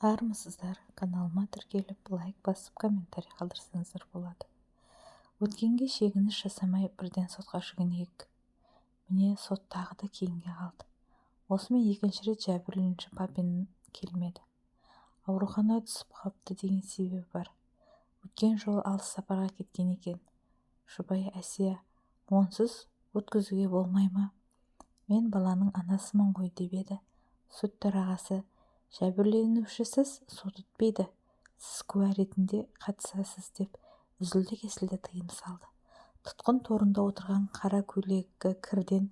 армысыздар, каналыма тіркеліп лайк басып комментарий қалдырсаңыздар болады. Өткенге шегініс жасамай бірден сотқа жүгінейік. Міне сот тағы да кейінге қалды. Осымен екінші рет жәбірленуші папин келмеді. Ауруханаға түсіп қалыпты деген себебі бар. Өткен жолы алыс сапарға кеткен екен. Жұбайы Әсия, онсыз өткізуге болмай ма? Мен баланың анасымын ғой деп еді. Сот төрағасы, жәбірленушісіз сот өтпейді, сіз куә ретінде қатысасыз деп үзілді-кесілді тыйым салды. Тұтқын торында отырған қара көйлегі кірден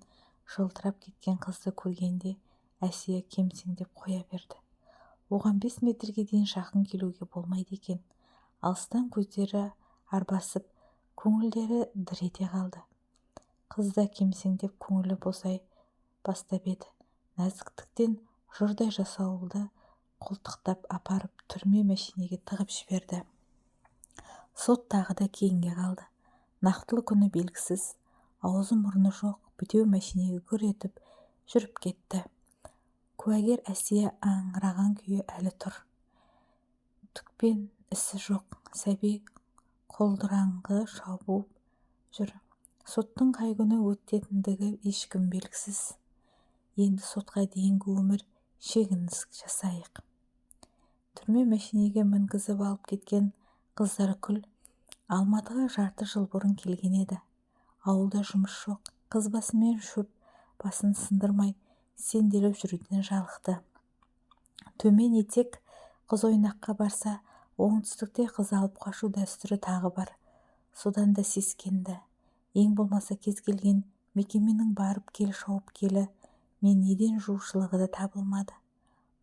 жылтырап кеткен қызды көргенде Әсия кемсеңдеп қоя берді. Оған 5 метрге дейін жақын келуге болмайды екен. Алыстан көздері арбасып, көңілдері дір ете қалды. Қыз да кемсеңдеп көңілі босай бастап еді. Нәзіктіктен жұрдай жасауылды қолтықтап апарып түрме мәшинеге тығып жіберді. Сот тағы да кейінге қалды. Нақтылы күні белгісіз, аузы мұрны жоқ бітеу мәшинеге гүр етіп жүріп кетті. Куәгер Әсия аңыраған күйі әлі тұр. Түкпен ісі жоқ, сәби құлдыраңғы шабуып жүр. Соттың қай күні өтетіндігі ешкім белгісіз. Енді сотқа дейінгі өмір шегініс жасайық. Түрме мәшинеге мінгізіп алып кеткен қыздар күл Алматыға жарты жыл бұрын келген еді. Ауылда жұмыс жоқ, қыз басымен шөп басын сындырмай сенделіп жүруден жалықты. Төмен етек қыз ойнаққа барса, оңтүстікте қыз алып қашу дәстүрі тағы бар. Содан да сескенді. Ең болмаса кез келген мекеменің барып кел шауып келі мен неден жуушылығы да табылмады.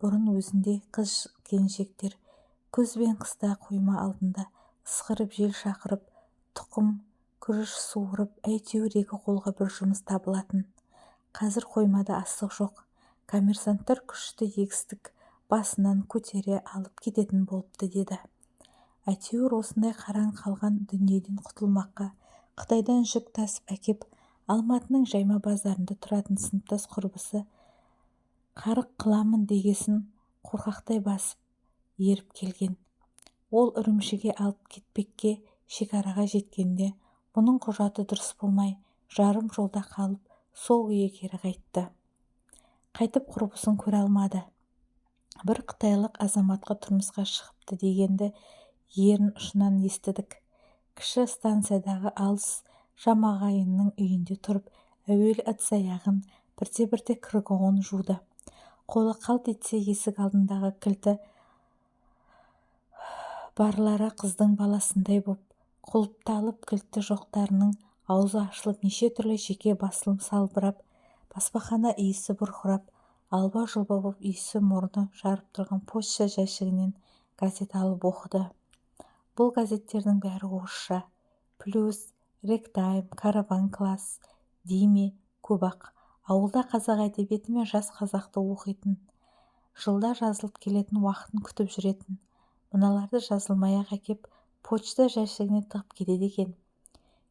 Бұрын өзінде қыз келіншектер күз бен қыста қойма алдында ысқырып жел шақырып, тұқым, күріш суырып, әйтеуір екі қолға бір жұмыс табылатын. Қазір қоймада астық жоқ. Коммерсанттар күшті егістік басынан көтере алып кететін болыпты деді. Әйтеуір осындай қараң қалған дүниеден құтылмаққа Қытайдан жүк тасып әкеп Алматының жайма базарында тұратын сыныптас құрбысы қарық қыламын дегесін қорқақтай басып еріп келген. Ол Үрімшіге алып кетпекке шекараға жеткенде бұның құжаты дұрыс болмай жарым жолда қалып сол үйге кері қайтты. Қайтып құрбысын көре алмады. Бір қытайлық азаматқа тұрмысқа шығыпты дегенді ерін ұшынан естідік. Кіші станциядағы алыс жамағайынның үйінде тұрып әуелі ыдыс-аяғын бірте-бірте кір-қоңын жуды. Қолы қалт етсе есік алдындағы кілті барлары қыздың баласындай боп құлыпталып кілті жоқтарының аузы ашылып неше түрлі жеке басылым салбырап, баспахана иісі бұрқырап, алба-жұлба боп иісі мұрны жарып тұрған почта жәшігінен газет алып оқыды. Бұл газеттердің бәрі орысша. Плюс, Ректайм, Караван класс, Диме, Көбақ. Ауылда қазақ әдебиеті мен жас қазақты оқитын. Жылда жазылып келетін уақытын күтіп жүретін. Мыналарды жазылмай-ақ әкеп почта жәшігіне тығып кетеді екен.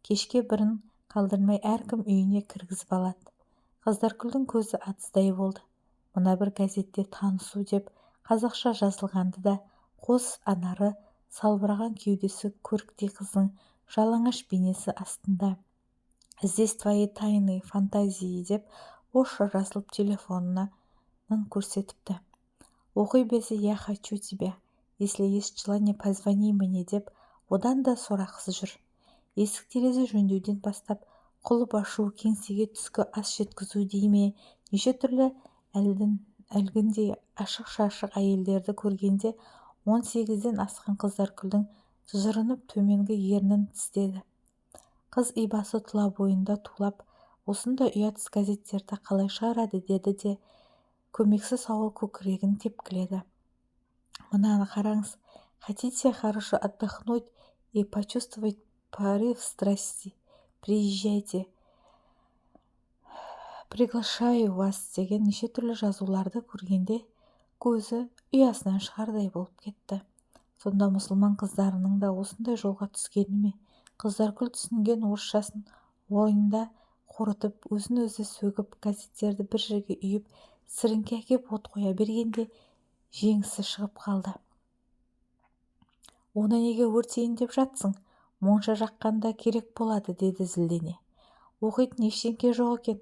Кешке бірін қалдырмай әркім үйіне кіргізіп алады. Қыздаркүлдің көзі атыздай болды. Мына бір газетте танысу деп қазақша жазылғанды да қос анары салбыраған кеудесі көріктей қыздың жалаңаш бейнесі астында. Здесь твои тайные фантазии деп орысша жазылып телефонын көрсетіпті. Оқи берсе я хочу тебя. Если есть желание, позвони мне деп одан да сорақысы жүр. Есік-терезе жөндеуден бастап құлып ашу, кеңсеге түскі ас жеткізу дейме, неше түрлі әлгіндей ашық-шашық әйелдерді көргенде 18-ден асқан қыздаркүлдің жырынып төменгі ернін тістеді. Қыз ибасы тұла бойында тулап, осындай ұятсыз газеттерді қалай шығарады деді де көмексіз ауыл көкірегін тепкіледі. Мынаны қараңыз. Хотите хорошо отдохнуть и почувствовать порыв страсти? Приезжайте. Приглашаю вас деген неше түрлі жазуларды көргенде көзі ұясынан шығардай болып кетті. Сонда мұсылман қыздарының да осындай жолға түскені ме? Қыздаркүл түсінген орысшасын ойында қорытып, өзін өзі сөгіп, газеттерді бір жерге үйіп, сіріңке әкеп от қоя бергенде жеңісі шығып қалды. Оны неге өртейін деп жатсың? Монша жаққанда керек болады, деді зілдене. Оқитын ештеңке жоқ екен.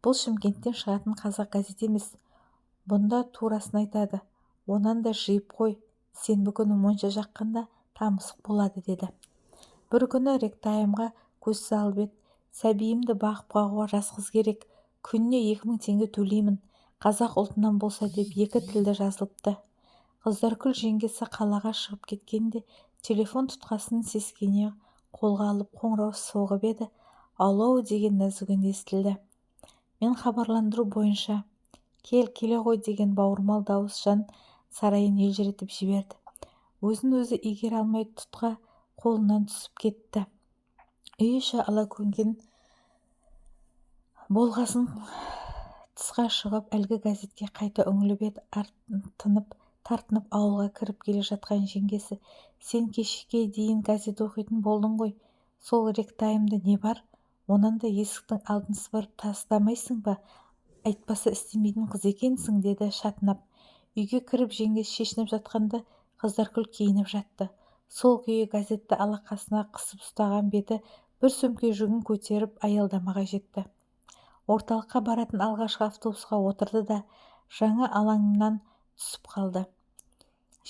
Бұл Шымкенттен шығатын қазақ газет емес. Бұнда турасын айтады. Онан да жиып қой. Сенбі күні монша жаққанда тамызық болады, деді. Бір күні ректайымға көз салып еді. Сәбиімді бағып қағуға жас қыз керек. Күніне 2000 теңге төлеймін. Қазақ ұлтынан болса деп 2 тілді жазылыпты. Қыздаркүл жеңгесі қалаға шығып кеткенде телефон тұтқасын сескене қолға алып қоңырау соғып еді. Алло деген нәзік үн естілді. Мен хабарландыру бойынша келе ғой деген бауырмал дауыс жан сарайын елжіретіп жіберді. Өзін өзі игере алмай тұтқа қолынан түсіп кетті. Үй іші алакөнген болғасын тысқа шығып әлгі газетке қайта үңіліп еді. Тартынып ауылға кіріп келе жатқан жеңгесі: сен кешке дейін газет оқитын болдың ғой, сол ректайымда не бар? Онан да есіктің алдын сыпырып тастамайсың ба? Айтпаса істемейтін қыз екенсің, деді шатынап. Үйге кіріп жеңгесі шешініп жатқанда Қыздаркүл киініп жатты. Сол күйі газетті алақасына қысып ұстаған беті бір сөмке жүгін көтеріп аялдамаға жетті. Орталыққа баратын алғашқы автобусқа отырды да жаңа алаңынан түсіп қалды.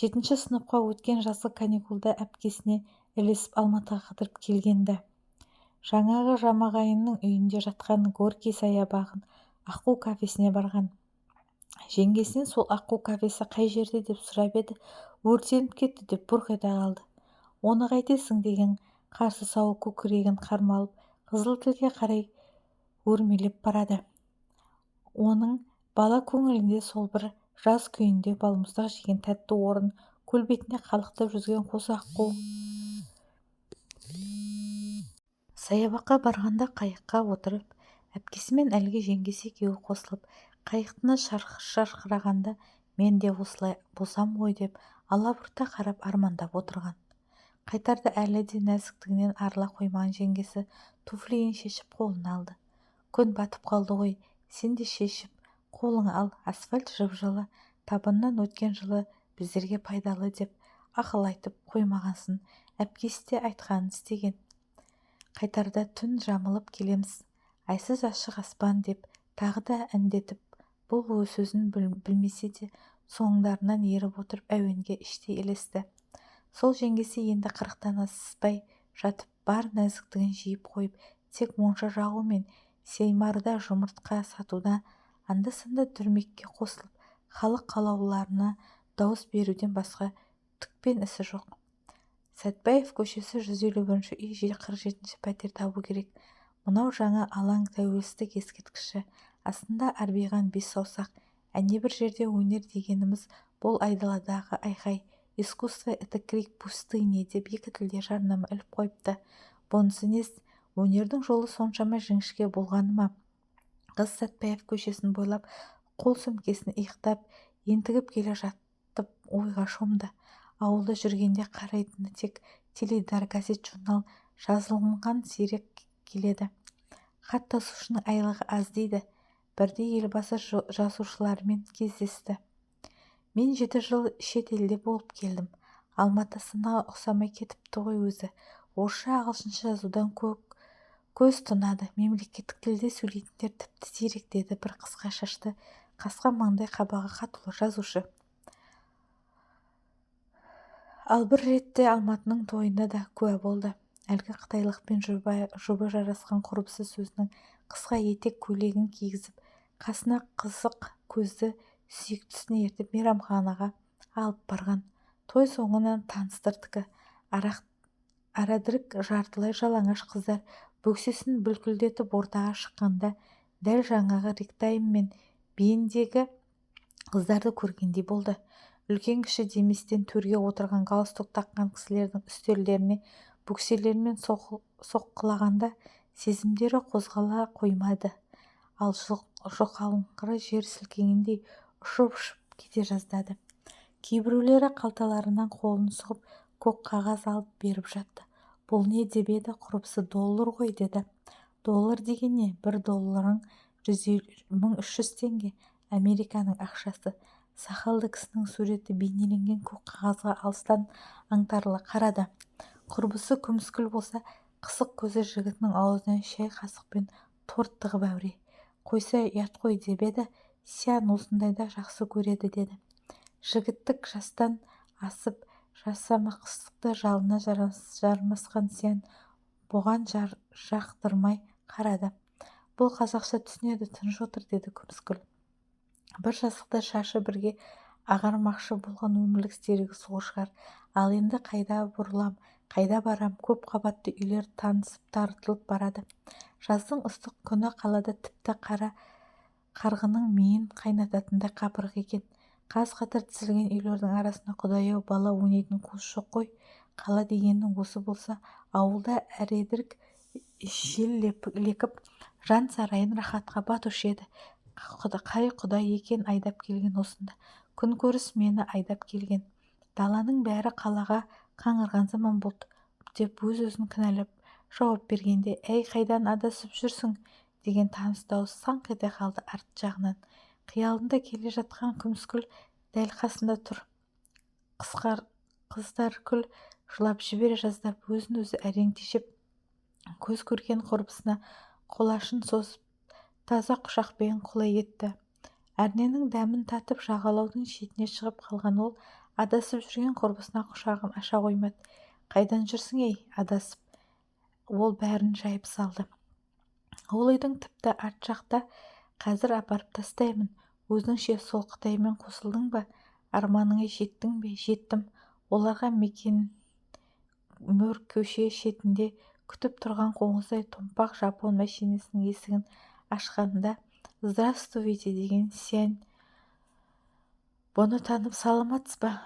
7-ші сыныпқа өткен жазғы каникулда әпкесіне ілесіп Алматыға қыдырып келгенді. Жаңағы жамағайынның үйінде жатқан Горький саябағын Аққу кафесіне барған. Жеңгесінен сол Аққу кафесі қай жерде деп сұрап еді. Өртеніп кетті деп бұрқ ете қалды. Оны қайтесің деген қарсы сауы көкірегін қармалып қызыл тілге қарай өрмелеп барады. Оның бала көңілінде сол бір жаз күйінде балмұздақ жеген тәтті орын, көл бетінде қалықтап жүзген қос аққу. Саябаққа барғанда қайыққа отырып, әпкесімен әлгі жеңгесі екеуі қосылып, қайықтыны шарқырағанда мен де осылай болсам ғой деп алабұрта қарап армандап отырған. Қайтарда әлі де нәзіктігінен арыла қоймаған жеңгесі туфлиін шешіп қолына алды. Күн батып қалды ғой, сен де шешіп қолыңа ал, асфальт жып-жылы, табыннан өткен жылы біздерге пайдалы деп ақыл айтып қоймағансын. Әпкесі де айтқанын істеген. Қайтарда түн жамылып келеміз, айсыз ашық аспан деп тағы да әндетіп, бұл сөзін білмесе де соңдарынан еріп отырып әуенге іштей ілесті. Сол жеңгесі енді 40-тан аспай жатып бар нәзіктігін жиып қойып, тек монша жағу мен сеймарда жұмыртқа сатуда анда-санда дүрмекке қосылып, халық қалаулыларына дауыс беруден басқа түкпен ісі жоқ. Сәтбаев көшесі 151 үй 47 пәтер табу керек. Мынау жаңа алаң тәуелсіздік ескерткіші, астында арбиған 5 саусақ. Әне бір жерде өнер дегеніміз бұл айдаладағы айқай. Искусство — это крик пустыни деп 2 тілде жарнама іліп қойыпты. Бұнысы нес? Өнердің жолы соншама жіңішке болғаны ма? Қыз Сәтбаев көшесін бойлап, қол сөмкесін иықтап, ентігіп келе жатып ойға шомды. Ауылда жүргенде қарайтыны тек теледидар, газет, журнал, жазылған сирек келеді. Хат тасушының айлығы аз дейді. Бірде елбасы жазушылармен кездесті. Мен 7 жыл шет елде болып келдім. Алматы сынаға ұқсамай кетіпті ғой өзі. Орысша, ағылшынша жазудан көз тұнады. Мемлекеттік тілде сөйлейтіндер тіпті сирек, деді бір қысқа шашты, қасқа маңдай қабағы қатулы жазушы. Ал бір ретте Алматының тойында да куә болды. Әлгі қытайлықпен жұбы жарасқан құрбысы сөзінің қысқа етек көйлегін кигізіп, қасына қызық көзді сүйіктісіне ертіп мейрамханаға алып барған. Той соңынан таныстырдыкі. Арадірік жартылай жалаңаш қыздар бөксесін бүлкілдетіп ортаға шыққанда дәл жаңағы ректайым мен биіндегі қыздарды көргендей болды. Үлкен-кіші деместен төрге отырған галстук таққан кісілердің үстелдеріне бөкселермен соққылағанда сезімдері қозғала қоймады. Ал жоқалыңқыры жер сілкенгендей ұшып кете жаздады. Кейбіреулері қалталарынан қолын сұғып көк қағаз алып беріп жатты. Бұл не деп еді? Құрбысы доллар ғой, деді. Доллар деген не? $1 1300 теңге. Американың ақшасы. сақалды кісінің суреті бейнеленген көк қағазға алыстан аңтарыла қарады. Құрбысы күміскүл болса, қысық көзі жігітінің аузына шай қасықпен торт тығып әуре. «Қойса ұят қой» деп еді. «Сян осындайда жақсы көреді» деді. Жігіттік жастан асып жасамақсыздықты жалына жармасқан Сян бұған жақтырмай қарады. «Бұл қазақша түсінеді, тыныш отыр» деді күміскүл. Бір жасықты шашы бірге ағармақшы болған өмірлік серігі сол шығар. Ал енді қайда бұрылам, қайда барам? Көп қабатты үйлер танысып тартылып барады. Жаздың ыстық күні қалада тіпті қарғының миын қайнататындай қапырық екен. Қаз-қатар тізілген үйлердің арасында Құдай-ау, бала ойнайтын қуыс жоқ қой. Қала дегеннің осы болса, ауылда әредірк жел лекіп, жан сарайын рахатқа батушы еді. Қай құдай екен айдап келген осында. Күн көріс мені айдап келген. Даланың бәрі қалаға қаңырған заман болды деп өз-өзін кінәлап жауап бергенде, «Әй, қайдан адасып жүрсің?» деген таныс дауыс саңқ ете қалды арт жағынан. Қиялында келе жатқан күміскүл дәл қасында тұр. Қыздаркүл жылап жібере жаздап, өзін-өзі әрең тежеп, көз көрген құрбысына қолашын созып, таза құшақпен құлай кетті. Әрненің дәмін татып жағалаудың шетіне шығып қалған ол, адасып жүрген құрбысына құшағын аша қоймады. «Қайдан жүрсің ей, адасып?» Ол бәрін жайып салды. «Ол үйдің тіпті арт жақта, қазір апарып тастаймын. Өзіңше сол Қытаймен қосылдың ба? Арманыңа жеттің бе?» «Жеттім». Оларға мекен мөр көше шетінде күтіп тұрған қоңыздай томпақ жапон мәшинесінің есігін ашқанда, «Здравствуйте» деген Сян бұны танып, «Саламатсыз ба?»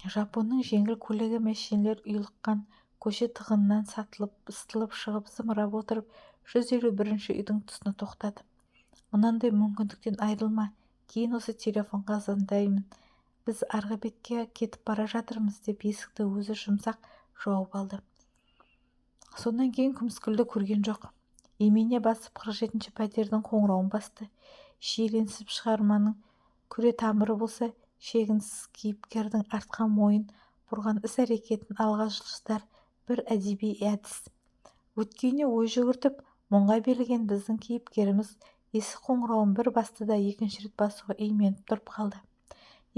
Жапонның жеңіл көлігі мәшинелер ұйлыққан көше тығынынан ыстылып шығып зымырап отырып 151-ші үйдің тұсына тоқтады. «Мынандай мүмкіндіктен айрылма, кейін осы телефонға звондаймын. Біз арғы бетке кетіп бара жатырмыз» деп есікті өзі жұмсақ жауып алды. Сонан кейін күміскүлді көрген жоқ. Имене басып 47-ші пәтердің қоңырауын басты. Шиеленісіп шығарманың күре тамыры болса, шегінсіз кейіпкердің артқа мойын бұрған іс-әрекетін алға жылжытар бір әдеби әдіс. Өткеніне ой жүгіртіп мұңға берілген біздің кейіпкеріміз есік қоңырауын бір басты да екінші рет басуға именіп тұрып қалды.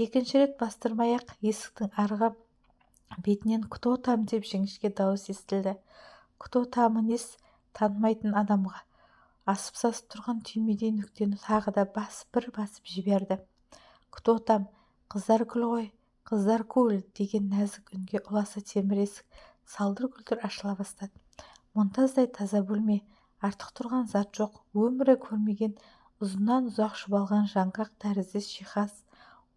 Екінші рет бастырмай-ақ есіктің арғы бетінен «Кто там?» деп жіңішке дауыс естілді. «Кто там?» нес? Танымайтын адамға. Асып-сасып тұрған түймедей нүктені тағы да бір басып жіберді. «Кто там?» «Қыздаркүл ғой, Қыздаркүл» деген нәзік үнге ұласа темір есік салдыр-күлдір ашыла бастады. Монтаздай таза бөлме, артық тұрған зат жоқ, өмірі көрмеген ұзыннан ұзақ шұбалған жаңғақ тәріздес жиһаз.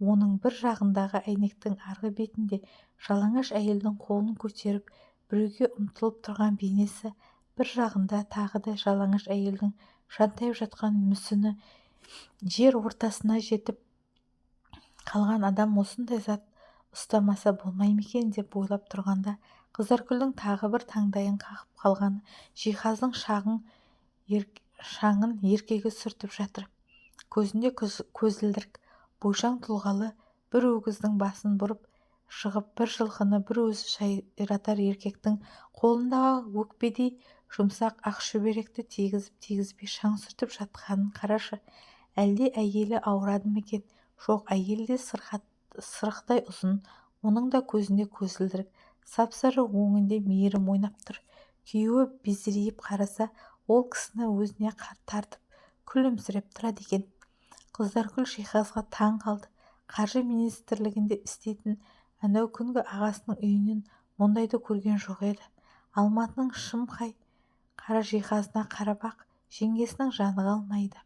Оның бір жағындағы әйнектің арғы бетінде жалаңаш әйелдің қолын көтеріп біреуге ұмтылып тұрған бейнесі, бір жағында тағы да жалаңаш әйелдің жантайып жатқан мүсіні. Жер ортасына жетіп қалған адам осындай зат ұстамаса болмай ма екен деп ойлап тұрғанда, Қыздаркүлдің тағы бір таңдайын қағып қалғаны жиһаздың шаңын еркегі сүртіп жатыр. Көзінде көзілдірік, бойшаң тұлғалы бір өгіздің басын бұрып шығып, бір жылқыны бір өзі шайратар еркектің қолындағы өкпедей жұмсақ ақ шүберекті тегізіп-тегізбей шаң сүртіп жатқанын қарашы. Әлде әйелі ауырады ма екен? Жоқ, әйелі де сырықтай ұзын, оның да көзінде көзілдірік, сап-сары өңінде мейірім ойнап тұр. Күйеуі безірейіп қараса, ол кісіні өзіне тартып күлімсіреп тұрады екен. Қыздаркүл жиһазға таң қалды. Қаржы министрлігінде істейтін анау күнгі ағасының үйінен мұндайды көрген жоқ еді. Алматының шым-қай қара жиһазына қарап-ақ жеңгесінің жаны қалмайды.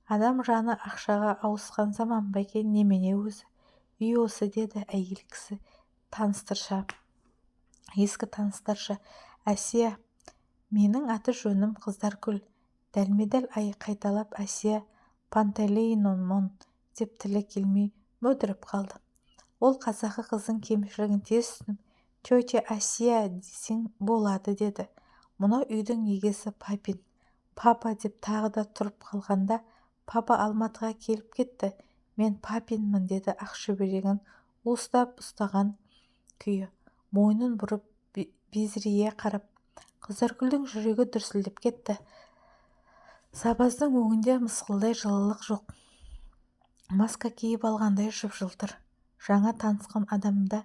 Адам жаны ақшаға ауысқан заман ба екен, немене өзі? Үй осы, деді әйел кісі ескі таныстарша. Әсия, менің аты-жөнім Қыздаркүл. Дәлме-дәл қайталап Әсия Пантелеймон деп тілі келмей мүдіріп қалды. Ол қазақы қыздың кемшілігін тез түсініп, «Тетя Әсия десең болады» деді. Мынау үйдің егесі Папин. «Папа» деп тағы да тұрып қалғанда, «Папа Алматыға келіп кетті. мен папинмін, деді ақ шүберегін уыстап ұстаған күйі, мойнын бұрып безірейе қарап. Қыздаргүлдің жүрегі дүрсілдеп кетті. Сабаздың өңінде мысқылдай жылылық жоқ. Маска киіп алғандай жып-жылтыр. Жаңа танысқан адамда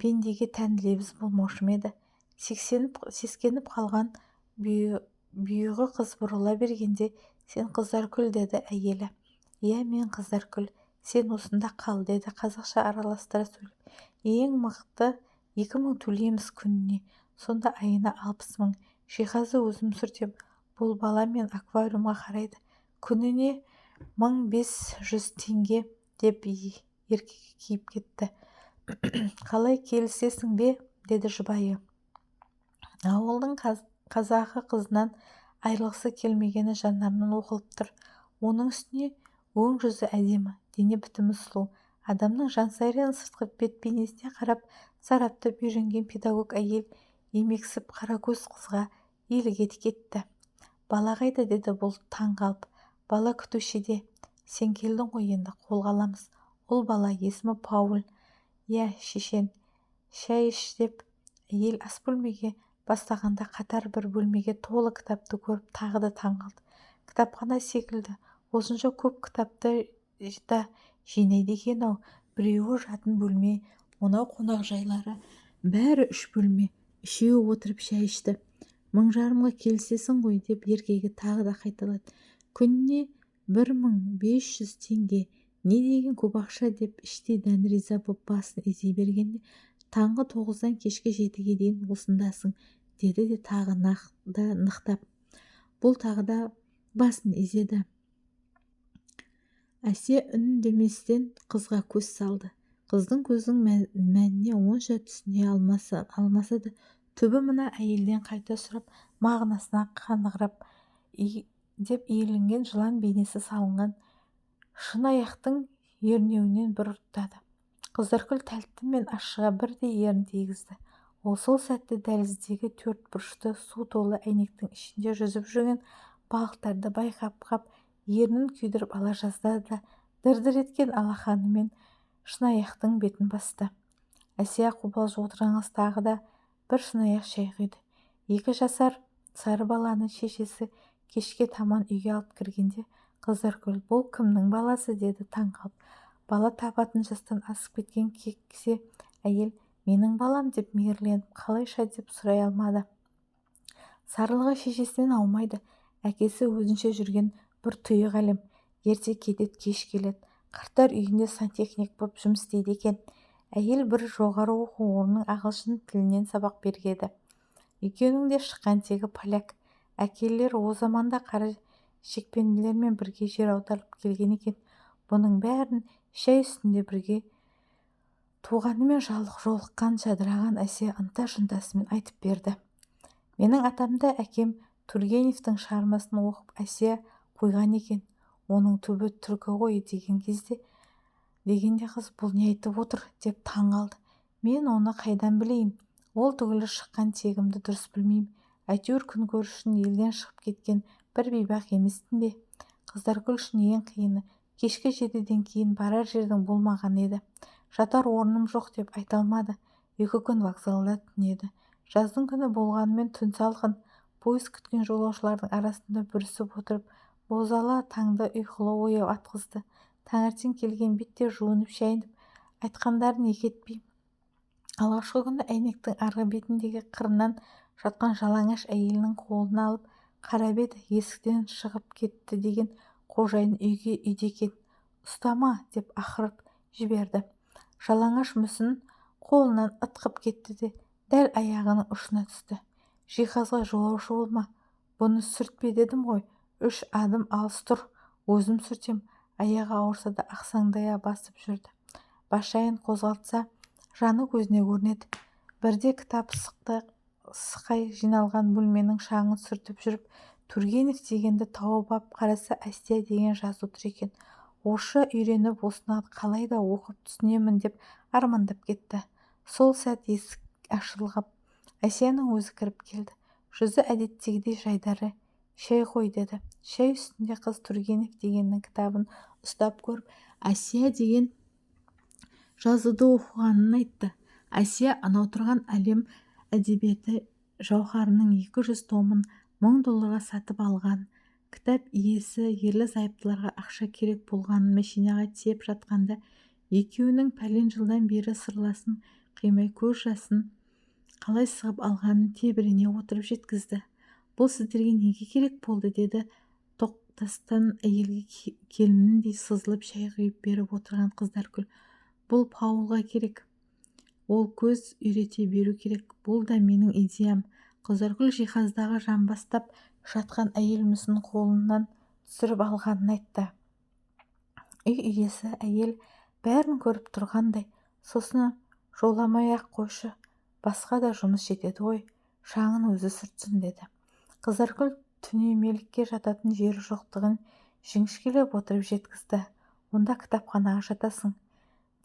пендеге тән лебіз болмаушы ма еді? Сескеніп қалған бұйығы қыз бұрыла бергенде, сен Қыздаргүл, деді әйелі. Иә, мен Қыздаргүл, сен осында қал, деді қазақша араластыра сөйлеп. Ең мықты 2000 төлейміз күніне, сонда айына 60 000. Жиһазды өзім сүртем. Бұл бала мен аквариумға қарайды. Күніне 1500 теңге, деп еркегі киіп кетті. Қалай, келісесің бе, деді жұбайы. Ауылдың қазақы қызынан айрылғысы келмегені жандарынан оқылып тұр. Оның үстіне өң жүзі әдемі, дене бітімі сұлу. Адамның жансайран сыртқы бет-бейнесіне қарап сараптап үйренген педагог әйел емексіп қаракөз қызға еліге кетті. Бала қайда, деді бұл таң қалып. Бала күтушіде. Сен келдің ғой, енді қолға аламыз. Ол бала, есімі Пауль. Иә, шешен. Шай іш, деп әйел ас бөлмеге бастағанда қатар бір бөлмеге толы кітапты көріп тағы да таң қалды. Кітапхана секілді. Осынша көп кітапты да жинайды екен-ау. Біреуі жатын бөлме, мынау қонақжайлары, бәрі 3 бөлме. Үшеуі отырып шай ішті. 1000 келісесің ғой, деп еркегі тағы да қайталады. Күніне 1500 теңге. Не деген көп ақша, деп іштей дән риза боп басын изей бергенде, таңғы 9-дан кешкі 7-ге дейін осындасың, деді де тағы нықтап. Бұл тағы да басын изеді. Әсия үндеместен қызға көз салды. Қыздың көзінің мәніне онша түсіне алмаса да, түбі мына әйелден қайта сұрап, мағынасына қанығырап, деп иірленген жылан бейнесі салынған шын аяқтың ернеуінен бір ұрттады. Қыздаргүл тәлті мен ашыға бірдей ерін тигізді. Ол сол сәтте дәліздегі 4 бұрышты су толы әйнектің ішінде жүзіп жүрген балықтарды байқап қап, ернін күйдіріп ала жаздады да дір-дір еткен алақанымен шынаяқтың бетін басты. Әсия қобалжып отырғаныз тағы да бір шынаяқ шай құйды. 2 жасар сары баланы шешесі кешке таман үйге алып кіргенде, Қыздаргүл, бұл кімнің баласы, деді таң қалып. Бала табатын жастан асып кеткен кексе әйел, менің балам, деп мейірленіп, қалайша деп сұрай алмады. Сарылығы шешесінен аумайды. Әкесі өзінше жүрген бір тұйық әлем. Ерте кетеді, кеш келеді. Қарттар үйінде сантехник боп жұмыс істейді екен. Әйел бір жоғары оқу орнының ағылшын тілінен сабақ бергеді. Екеуінің де шыққан тегі поляк. Әкелер о заманда қара шекпенділермен бірге жер аударылып келген екен. Бұның бәрін шай үстінде бірге туғанымен жолыққан жадыраған Әсия ынта-шынтасымен айтып берді. Менің атамда әкем Тургеневтің шығармасын оқып Әсия қойған екен. Оның түбі түркі ғой, дегенде қыз, бұл не айтып отыр, деп таң қалды. Мен оны қайдан білейін? Ол түгілі шыққан тегімді дұрыс білмеймін. Әйтеуір күн көріс үшін елден шығып кеткен бір бейбақ емеспін бе? Қыздаргүл үшін ең қиыны кешкі 7-ден кейін барар жердің болмаған еді. Жатар орным жоқ, деп айта алмады. 2 күн вокзалда түнеді. Жаздың күні болғанымен түн салқын. Пойыз күткен жолаушылардың арасында бүрісіп отырып, бозала таңды ұйқылы ояу атқызды. Таңертең келген бетте жуынып шайынып, айтқандарын екі етпей. Алғашқы күні әйнектің арғы бетіндегі қырынан жатқан жалаңаш әйелінің қолын алып қарап еді, есіктен шығып кетті деген қожайын үйде екен. Ұстама, деп ақырып жіберді. Жалаңаш мүсін қолынан ытқып кетті де дәл аяғының ұшына түсті. Жиһазға жолаушы болма, бұны сүртпе дедім ғой. 3 адым алыс тұр, өзім сүртем. Аяғы ауырса да ақсаңдая басып жүрді. Башайын қозғалтса, жаны көзіне көрінеді. Бірде кітап сықай жиналған бөлменің шаңын сүртіп жүріп, Тургенев дегенді тауып ап қараса, Әсия деген жазу тұр екен. Орысша үйреніп, осыны қалайда оқып түсінемін деп армандап кетті. Сол сәт есік ашылғап, Әсияның өзі кіріп келді. Жүзі әдеттегідей жайдары. Шай қой, деді. Шай үстінде қыз Тургенев дегеннің кітабын ұстап көріп, Әсия деген жазуды оқығанын айтты. Әсия анау тұрған әлем әдебиеті жауһарының 200 томын $1000 сатып алған. Кітап иесі ерлі-зайыптыларға ақша керек болғанын мәшинеге тиеп жатқанда екеуінің пәлен жылдан бері сырласын қимай көз жасын қалай сығып алғанын тебірене отырып жеткізді. Бұл сіздерге неге керек болды, деді тоқтастан әйелге келініндей сызылып шай құйып беріп отырған Қыздаркүл. Бұл Паулға керек. Ол көз үйрете беру керек. Бұл да менің идеям. Қыздаркүл жиһаздағы жамбастап жатқан әйел мүсінін қолынан түсіріп алғанын айтты. Үй иесі әйел бәрін көріп тұрғандай, сосын жоламай-ақ қойшы, басқа да жұмыс жетеді ғой, шаңын өзі сүртсін, деді. Қыздаркүл түнемелікке жататын жері жоқтығын жіңішкелеп отырып жеткізді. Онда кітапханаға жатасың.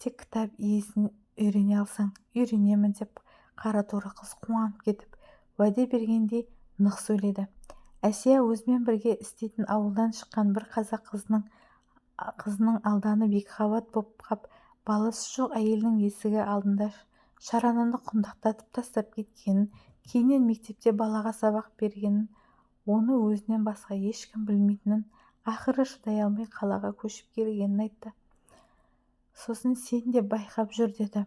Тек кітап иесін үйрене алсаң. Үйренемін, деп қара торы қыз қуанып кетіп, уәде бергендей нық сөйледі. Әсия өзімен бірге істейтін ауылдан шыққан бір қазақ қызының алданып екіқабат боп қап, баласы жоқ әйелдің есігі алдында шарананы құндақтатып тастап кеткенін, кейіннен мектепте балаға сабақ бергенін, оны өзінен басқа ешкім білмейтінін, ақыры шыдай алмай қалаға көшіп келгенін айтты. Сосын сен де байқап жүр, деді.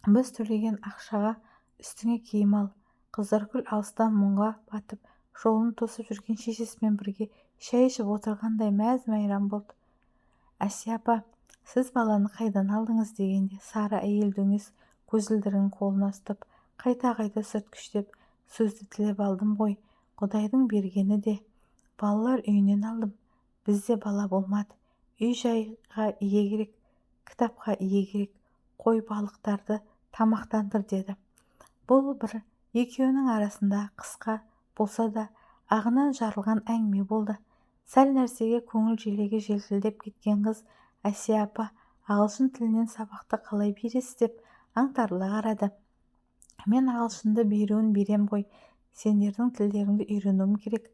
Біз төлеген ақшаға үстіңе киім ал. Қыздаркүл алыстан мұңға батып, жолын тосып жүрген шешесімен бірге шай ішіп отырғандай мәз-майрам болды. Әсия апа, сіз баланы қайдан алдыңыз, дегенде сары әйел дөңес көзілдірігін қолына ұстап, қайта-қайта сүрткіштеп сөзді тілеп алдым ғой. Құдайдың бергені де. Балалар үйінен алдым. Бізде бала болмады. Үй-жайға ие керек, кітапқа ие керек, қой балықтарды тамақтандыр, деді. Бұл бір екеуінің арасында қысқа болса да ағынан жарылған әңгіме болды. Сәл нәрсеге көңіл желегі желтілдеп кеткен қыз, Әсия апа, ағылшын тілінен сабақты қалай бересіз, деп аңтарыла қарады. Мен ағылшынды беруін берем ғой, сендердің тілдеріңді үйренуім керек.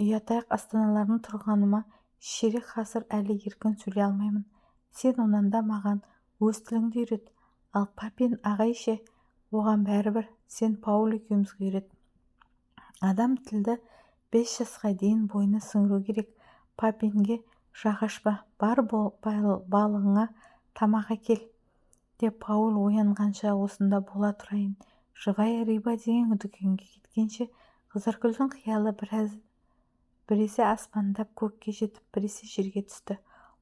Ұятайық астаналардың тұрғаныма ширек ғасыр әлі еркін сөйлей алмаймын. Сен онан да маған өз тіліңді үйрет. Ал Папин ағай ше, оған бәрібір, сен Паул екеумізге үйрет. Адам тілді 5 жасқа дейін бойына сіңіру керек. Папинге жағашпа, бар балығыңа тамақ әкел, деп Паул оянғанша осында бола тұрайын. Живая рыба деген дүкенге кеткенше Қыздаркүлдің қиялы біресе аспандап көкке жетіп, біресе жерге түсті.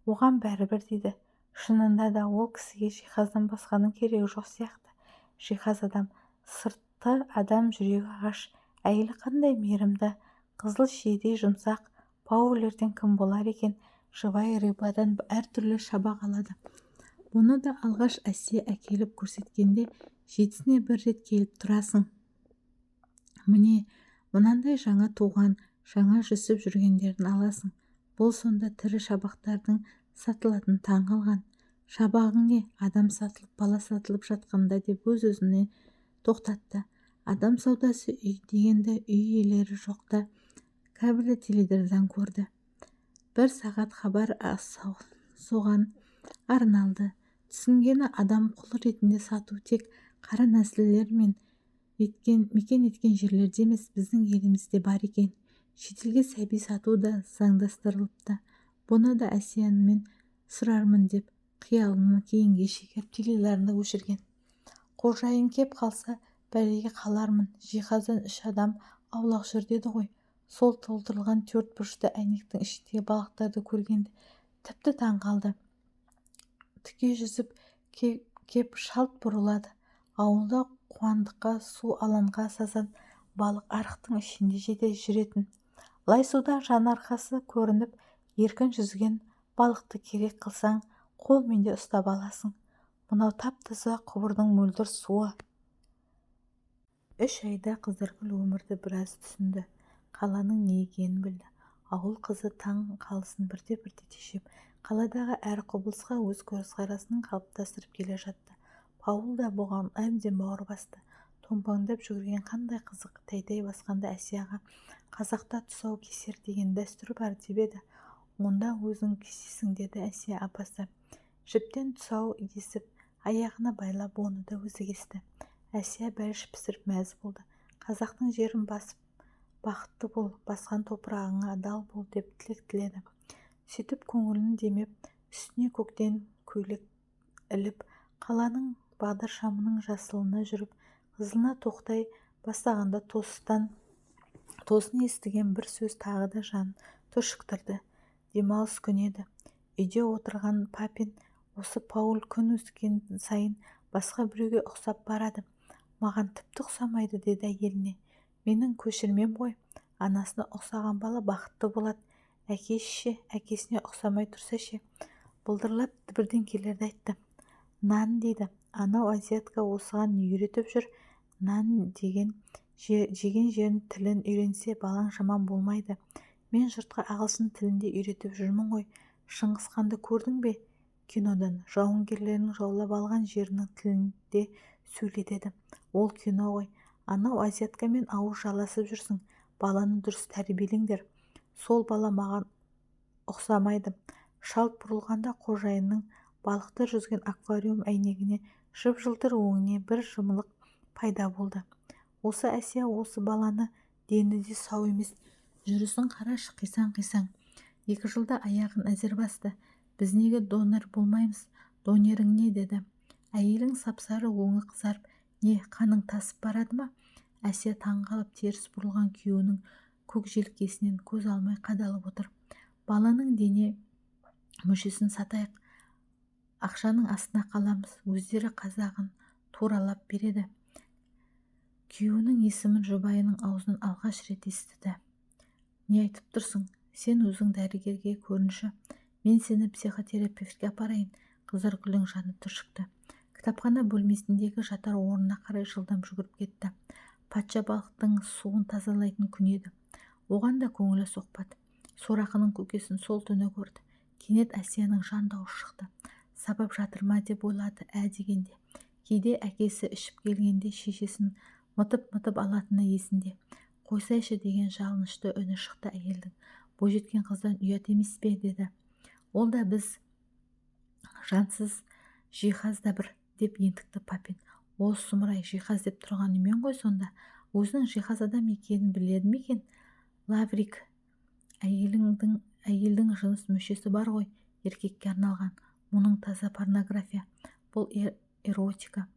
Оған бәрібір, дейді. Шынында да ол кісіге жиһаздан басқаның керегі жоқ сияқты. Жиһаз адам, сырты адам, жүрегі ағаш, әйелі қандай мейірімді, қызыл шиедей жұмсақ. Паул ертең кім болар екен? Живая рыбадан әртүрлі шабақ алады. Бұны да алғаш Әсия әкеліп көрсеткенде жетісіне бір рет келіп тұрасың. Міне, мынандай жаңа туған, жаңа жүсіп жүргендерін аласың. Бұл сонда тірі шабақтардың сатылатын таң қалған. Шабағың не? Адам сатылып, бала сатылып жатқанда, деп өз-өзіне тоқтатты. Адам саудасы дегенді үй иелері жоқта кәбілі теледидардан көрді. 1 сағат хабар соған арналды. Түсінгені адам құл ретінде сату тек қара нәсілділер мен мекен еткен жерлерде емес, біздің елімізде бар екен. Шетелге сәби сату да заңдастырылыпты. Бұны да Әсиямен сұрармын деп қиялын кейінге шегеріп теледидарды өшірген. Қожайын кеп қалса бәлеге қалармын. Жиһаздан 3 адам аулақ жүр, деді ғой. Сол толтырылған 4 бұрышты әйнектің ішіндегі балықтарды көргенде тіпті таң қалды. Тіке жүзіп кеп шалт бұрылады. Ауылда қуандыққа су алаңға сазан балық арықтың ішінде жете жүретін. Лай суда жанарқасы көрініп еркін жүзген балықты керек қылсаң қолмен де ұстап аласың. Мынау тап-таза құбырдың мөлдір суы. 3 айда Қыздаркүл өмірді біраз түсінді. Қаланың не екенін білді. Ауыл қызы таң қалысын бірте-бірте тежеп, қаладағы әр құбылысқа өз көзқарасын қалыптастырып келе жатты. Паул да бұған әбден бауыр басты. Томпаңдап жүгірген қандай қызық. Тәй-тәй басқанда Әсияға қазақта тұсау кесер деген дәстүр бар деп еді. онда өзің кисесің, деді Әсия апасы. Жіптен тұсау есіп, аяғына байлап оны да өзі кесті. Әсия бәліш пісіріп мәз болды. Қазақтың жерін басып, бақытты бол, басқан топырағыңа адал бол деп тілек тіледі. Сөйтіп көңілін демеп, үстіне көктен көйлек іліп, қаланың бағдаршамының жасылына жүріп, қызылына тоқтай бастағанда тосын естіген бір сөз тағы да жанын түршіктірді. Демалыс күні еді. Үйде отырған Папин, осы Пауль күн өскен сайын басқа біреуге ұқсап барады. Маған тіпті ұқсамайды, деді әйеліне. Менің көшірмем ғой. Анасына ұқсаған бала бақытты болады. Әкесі әкесіне ұқсамай тұрса ше? Былдырлап бірдеңелерді айтты. Нан дейді. Анау азиатка осыған не үйретіп жүр? Нан жеген жерін тілін үйренсе, балаң жаман болмайды. Мен жұртқа ағылшын тілінде үйретіп жүрмін ғой. Шыңғыс ханды көрдің бе? Кинодан жауынгерлерінің жаулап алған жерінің тілінде сөйлетеді. Ол кино ғой. Анау азиаткамен ауыз жаласып жүрсің. Баланы дұрыс тәрбиелеңдер. Сол бала маған ұқсамайды. Шалт бұрылғанда қожайынның балықтар жүзген аквариум әйнегіне жып-жылтыр өңіне бір жымылық пайда болды. Осы Әсия осы баланы, дені де сау емес. Жүрісін қарашы, қисаң-қисаң. 2 жылда аяғын әзер басты. Біз неге донор болмаймыз? Донерің не? Деді. Әйелің сапсары өңі қызарып, не, қаның тасып барады ма? Әсия таңғалып теріс бұрылған күйеуінің көк желкесінен көз алмай қадалып отыр. Баланың дене мүшесін сатайық, ақшаның астына қаламыз. Өздері қазағын туралап береді. Күйеуінің есімін жұбайының аузынан алғаш рет естіді. Не айтып тұрсың? Сен өзің дәрігерге көрінші. Мен сені психотерапевтке апарайын. Қызыргүлдің жаны түршікті. Кітапхана бөлмесіндегі жатар орнына қарай жылдам жүгіріп кетті. Патша балықтың суын тазалайтын күн еді. Оған да көңілі соқпады. Сорақының көкесін сол түні көрді. Кенет Әсияның жан дауысы шықты. Сабап жатыр ма деп ойлады дегенде. Кейде әкесі ішіп келгенде шешесін мытып алатыны есінде. Қойсайшы деген жалынышты үні шықты әйелдің. Бойжеткен қыздан ұят емес пе? Деді. Ол да біз жансыз жиһаз да бір, деп ентікті Папин. Ол сұмырай, жиһаз деп тұрғаны мен ғой сонда. Өзінің жиһаз адам екенін біледі ме екен? Лаврик, әйелдің жыныс мүшесі бар ғой, еркекке арналған. Мұның таза порнография. Бұл эротика.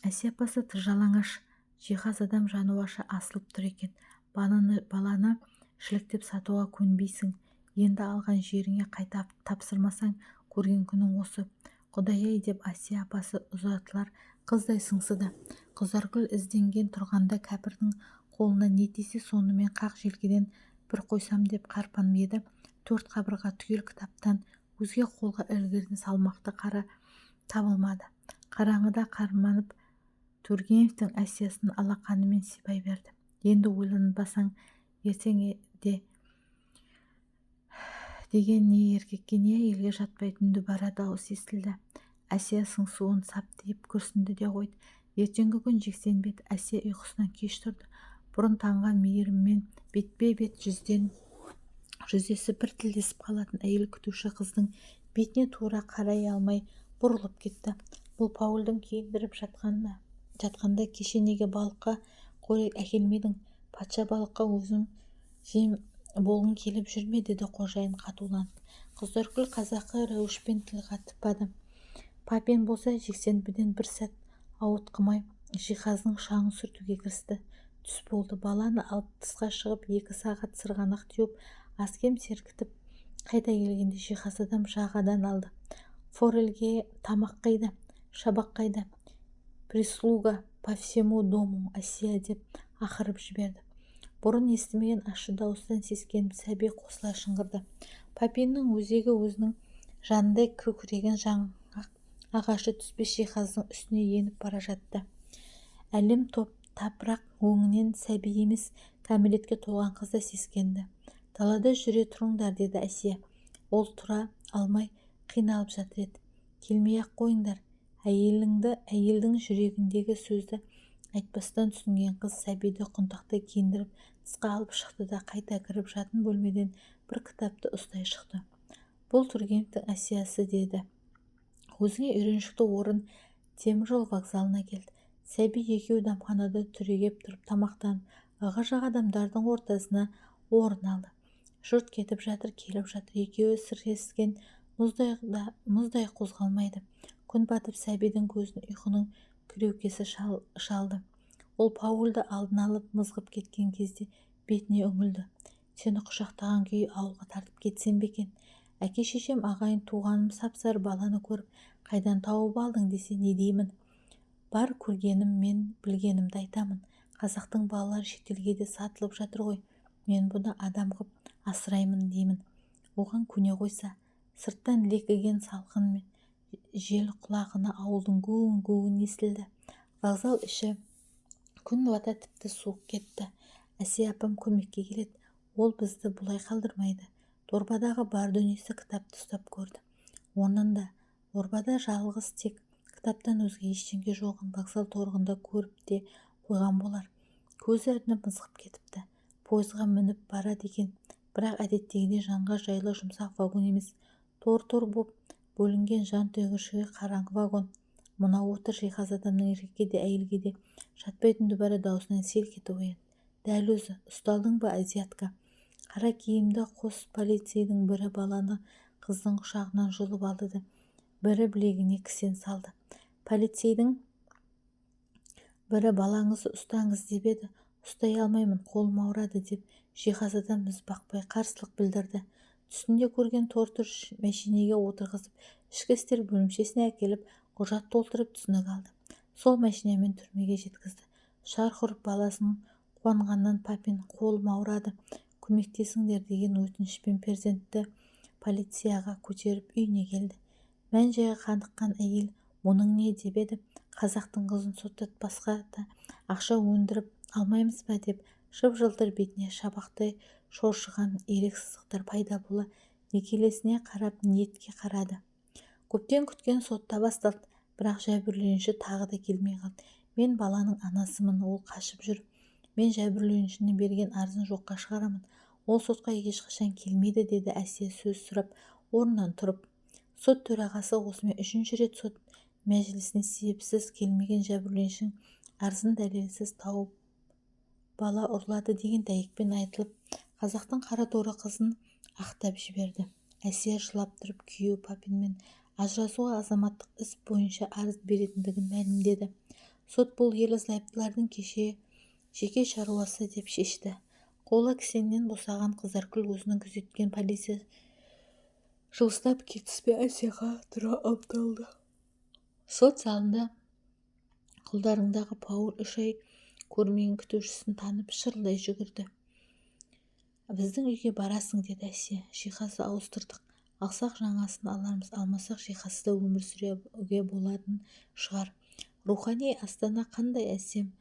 Әсия апасы тыржалаңаш. Жиһаз адам жануарша асылып тұр екен. Баланы шіліктеп сатуға көнбейсің. Енді алған жеріңе қайта тапсырмасаң, көрген күнің осы. Құдай-ай, деп Әсия апасы ұзатылар қыздай сыңсыды. Қызаргүл ізденген тұрғанда кәпірдің қолына не тисе сонымен қақ желкеден бір қойсам деп қарпанып еді. 4 қабырға түгел кітаптан өзге қолға ілгерден салмақты қара табылмады. Қараңғыда қарманып Тургеневтің Әсиясын алақанымен сипай берді. Енді ойланбасаң ертең де деген не еркекке не әйелге жатпайтын дүбара дауыс естілді. Әсия сыңсуын сап тиіп күрсінді де қойды. Ертеңгі күн жексенбі. Әсия ұйқысынан кеш тұрды. Бұрын танған мейіріммен бетпе-бет жүздесіп бір тілдесіп қалатын әйел күтуші қыздың бетіне тура қарай алмай бұрылып кетті. Бұл Паульдің киіндіріп жатқанда кеше неге балыққа қорек әкелмедің? Патша балыққа өзім жем болғың келіп жүрме? Деді қожайын қатуланып. Қыздаргүл қазақы рәуішпен тіл қатпады. Папин болса жексенбіден бір сәт ауытқымай жиһаздың шаңын сүртуге кірісті. Түс болды. Баланы алып тысқа шығып 2 сағат сырғанақ теуіп, аскем серкітіп қайта келгенде жиһаз адам жағадан алды. Форельге тамақ қайда? Шабақ қайда? Прислуга по всему дому, Әсия, деп ақырып жіберді. Бұрын естімеген ащы дауыстан сескеніп сәби қосыла шыңғырды. Папиннің өзегі өзінің жанындай көкіреген жаңғақ ағашы түспес жиһаздың үстіне еніп бара жатты. Әлем тапырақ өңінен сәби емес, кәмелетке толған қызда сескенді. Далада жүре тұрыңдар, деді Әсия. Ол тұра алмай қиналып жатыр еді. Келмей-ақ қойыңдар. Әйелдің жүрегіндегі сөзді айтпастан түсінген қыз сәбиді құнтақтай киіндіріп тысқа алып шықты да қайта кіріп жатын бөлмеден бір кітапты ұстай шықты. Бұл Тургеневтің Әсиясы деді. Өзіңе үйреншікті орын теміржол вокзалына келді. Сәби екеуі дәмханада түрегеп тұрып тамақтанып, ығы-жығы адамдардың ортасына орын алды. Жұрт кетіп жатыр, келіп жатыр. Екеуі сірескен мұздай қозғалмайды. Күн батып сәбидің көзін ұйқының кіреукесі шалды. Ол Паульді алдын алып мызғып кеткен кезде бетіне үңілді. Сені құшақтаған күйі ауылға тартып кетсем бе екен? Әке-шешем, ағайын, туғаным сап-сары баланы көріп, қайдан тауып алдың десе не деймін? Бар көргенім, мен білгенімді айтамын. Қазақтың балалары шетелге де сатылып жатыр ғой. Мен бұны адам қып асыраймын деймін. Оған көне қойса, сырттан лекіген салқын мен жел құлағына ауылдың гуын-гуын естілді. Вокзал іші күн бата тіпті суық кетті. Әсия апам көмекке келеді. Ол бізді бұлай қалдырмайды. Дорбадағы бар дүниесі кітапты ұстап көрді. Орнында, дорбада жалғыз тек кітаптан өзге ештеңе жоғын вокзал торығында көріп те қойған болар. Көзі ірініп мызғып кетіпті. Пойызға мініп барады екен. Бірақ әдеттегідей жанға жайлы жұмсақ вагон емес. Тор-тор боп бөлінген жан төгішігі қараңғы вагон. Мына отыр жиһаз адамның еркекке де әйелге де жатпайтын дүбәрі даусынан селк етіп оянды. Дәл өзі, ұсталдың ба, азиатка? Қара киімді қос полицейдің бірі баланы қыздың құшағынан жұлып алды да бірі білегіне кісен салды. Полицейдің бірі балаңызды ұстаңыз деп еді. Ұстай алмаймын, қолым ауырады деп жиһаз адам бақпай қарсылық білдірді. Түсінде көрген тортүр мәшинеге отырғызып, ішкі істер бөлімшесіне әкеліп, құжат толтырып түсінік алды. Сол мәшинемен түрмеге жеткізді. Шарқ ұрып баласының қуанғаннан папин қолым ауырады, көмектесіңдер деген өтінішпен перзентті полицияға көтеріп үйіне келді. Мән-жайға қаныққан әйел мұның не деп еді. Қазақтың қызын соттатпасқа да ақша өндіріп алмаймыз ба деп жып-жылтыр бетіне шабақтай шоршыған ерек сызықтар пайда бола некелесіне қарап ниетке қарады. Көптен күткен сотта басталды, бірақ жәбірленуші тағы да келмей қалды. Мен баланың анасымын, ол қашып жүр. Мен жәбірленушінің берген арызын жоққа шығарамын. Ол сотқа ешқашан келмейді, деді Әсия сөз сұрап орнынан тұрып. Сот төрағасы осымен 3-ші рет сот мәжілісіне себепсіз келмеген жәбірленушінің арызын дәлелсіз тауып бала ұрлады деген дәйекпен айтылып, қазақтың қара торы қызын ақтап жіберді. Әсия жылап тұрып күйеуі папинмен ажырасуға азаматтық іс бойынша арыз беретіндігін мәлімдеді. Сот бұл ерлі-зайыптылардың жеке шаруасы деп шешті. Қола кісеннен босаған Қыздаркүл өзінің күзеткен полиция жылыстап кетіспей Әсияға тұра ұмтылды. Сот залында қолдарындағы Паул 3 ай көрмеген күтушісін танып шырылдай жүгірді. Біздің үйге барасың, деді Әсия. Жиһазды ауыстырдық. Алсақ жаңасын алармыз, алмасақ жиһазсыз өмір сүруге болатын шығар. Рухани Астана қандай әсем.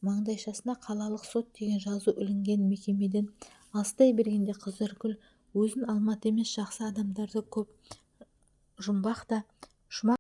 Маңдайшасына қалалық сот деген жазу ілінген мекемеден алыстай бергенде Қыздаркүл өзін Алматы емес жақсы адамдарды көп жұмбақ та